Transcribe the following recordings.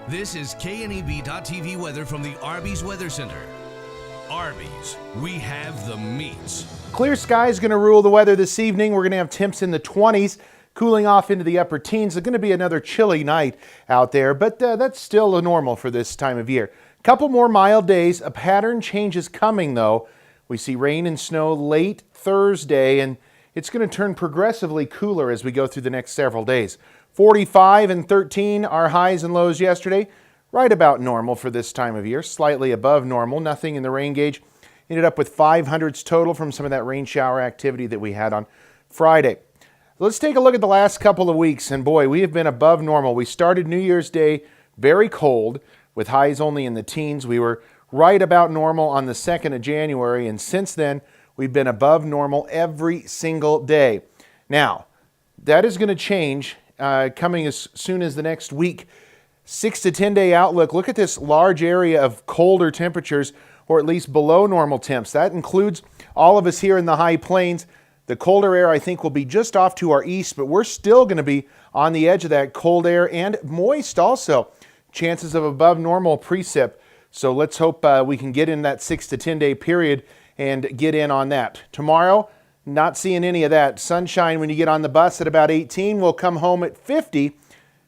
This is KNEB.TV weather from the Arby's Weather Center. Arby's, we have the meats. Clear sky is going to rule the weather this evening. We're going to have temps in the 20s, cooling off into the upper teens. It's going to be another chilly night out there, but that's still normal for this time of year. Couple more mild days. A pattern change is coming, though. We see rain and snow late Thursday, and it's going to turn progressively cooler as we go through the next several days. 45 and 13 are highs and lows yesterday. Right about normal for this time of year, slightly above normal. Nothing in the rain gauge. Ended up with 500s total from some of that rain shower activity that we had on Friday. Let's take a look at the last couple of weeks, and boy, we have been above normal. We started New Year's Day very cold with highs only in the teens. We were right about normal on the 2nd of January, and since then, we've been above normal every single day. Now, that is going to change coming as soon as the next week. 6 to 10 day outlook. Look at this large area of colder temperatures, or at least below normal temps. That includes all of us here in the high plains. The colder air, I think, will be just off to our east, but we're still going to be on the edge of that cold air and moist also. Chances of above normal precip. So let's hope we can get in that 6 to 10 day period and get in on that. Tomorrow, not seeing any of that. Sunshine when you get on the bus at about 18. We'll come home at 50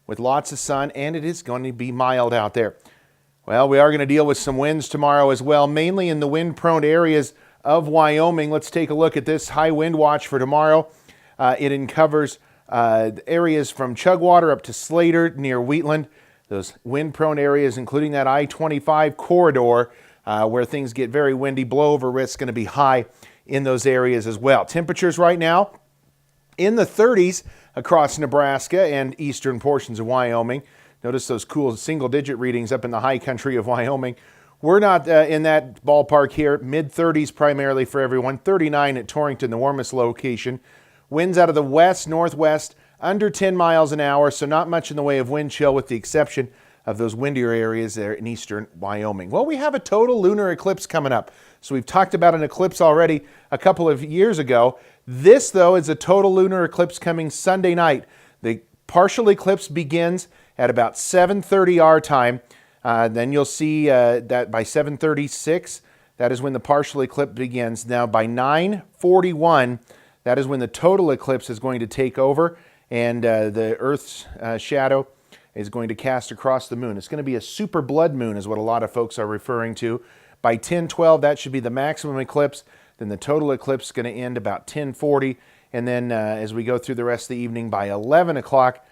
with lots of sun, and it is going to be mild out there. Well, we are going to deal with some winds tomorrow as well, mainly in the wind-prone areas of Wyoming. Let's take a look at this high wind watch for tomorrow. It covers areas from Chugwater up to Slater near Wheatland. Those wind-prone areas, including that I-25 corridor, where things get very windy. Blowover risk going to be high in those areas as well. Temperatures right now in the 30s across Nebraska and eastern portions of Wyoming. Notice those cool single-digit readings up in the high country of Wyoming. We're not in that ballpark here. Mid-30s primarily for everyone. 39 at Torrington, the warmest location. Winds out of the west, northwest, under 10 miles an hour, so not much in the way of wind chill with the exception of those windier areas there in eastern Wyoming. Well, we have a total lunar eclipse coming up. So we've talked about an eclipse already a couple of years ago. This, though, is a total lunar eclipse coming Sunday night. The partial eclipse begins at about 7:30 our time. Then you'll see that by 7:36, that is when the partial eclipse begins. Now by 9:41, that is when the total eclipse is going to take over, and the Earth's shadow is going to cast across the moon. It's going to be a super blood moon is what a lot of folks are referring to. By 10:12, that should be the maximum eclipse. Then the total eclipse is going to end about 10:40. And then as we go through the rest of the evening, by 11 o'clock,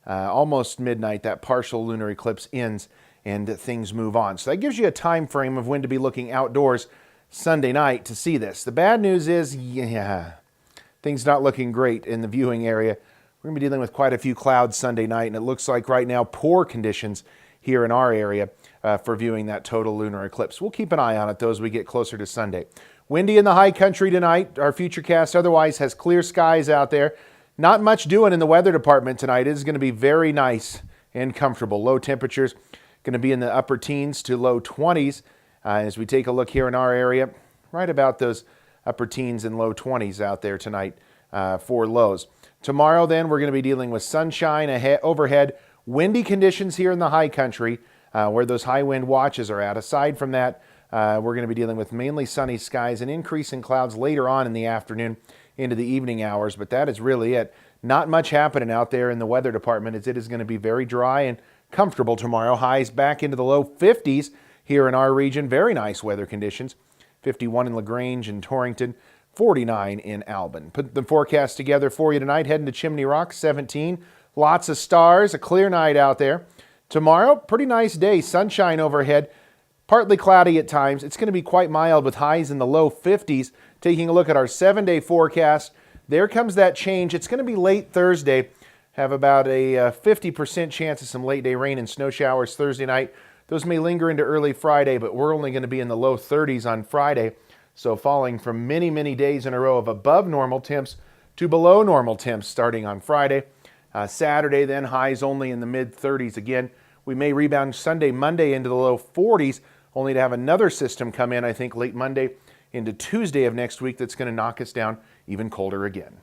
almost midnight, that partial lunar eclipse ends and things move on. So that gives you a time frame of when to be looking outdoors Sunday night to see this. The bad news is, things not looking great in the viewing area. We're going to be dealing with quite a few clouds Sunday night, and it looks like right now poor conditions here in our area for viewing that total lunar eclipse. We'll keep an eye on it, though, as we get closer to Sunday. Windy in the high country tonight. Our futurecast otherwise has clear skies out there. Not much doing in the weather department tonight. It is going to be very nice and comfortable. Low temperatures going to be in the upper teens to low 20s as we take a look here in our area. Right about those upper teens and low 20s out there tonight for lows. Tomorrow, then, we're going to be dealing with sunshine overhead, windy conditions here in the high country where those high wind watches are at. Aside from that, we're going to be dealing with mainly sunny skies and increase in clouds later on in the afternoon into the evening hours, but that is really it. Not much happening out there in the weather department as it is going to be very dry and comfortable tomorrow. Highs back into the low 50s here in our region. Very nice weather conditions. 51 in LaGrange and Torrington. 49 in Albin. Put the forecast together for you tonight. Heading to Chimney Rock, 17. Lots of stars, a clear night out there. Tomorrow, pretty nice day. Sunshine overhead. Partly cloudy at times. It's going to be quite mild with highs in the low 50s. Taking a look at our 7-day forecast, there comes that change. It's going to be late Thursday. Have about a 50% chance of some late day rain and snow showers Thursday night. Those may linger into early Friday, but we're only going to be in the low 30s on Friday. So falling from many, many days in a row of above normal temps to below normal temps starting on Friday. Saturday then, highs only in the mid-30s again. We may rebound Sunday, Monday into the low 40s, only to have another system come in, I think, late Monday into Tuesday of next week that's going to knock us down even colder again.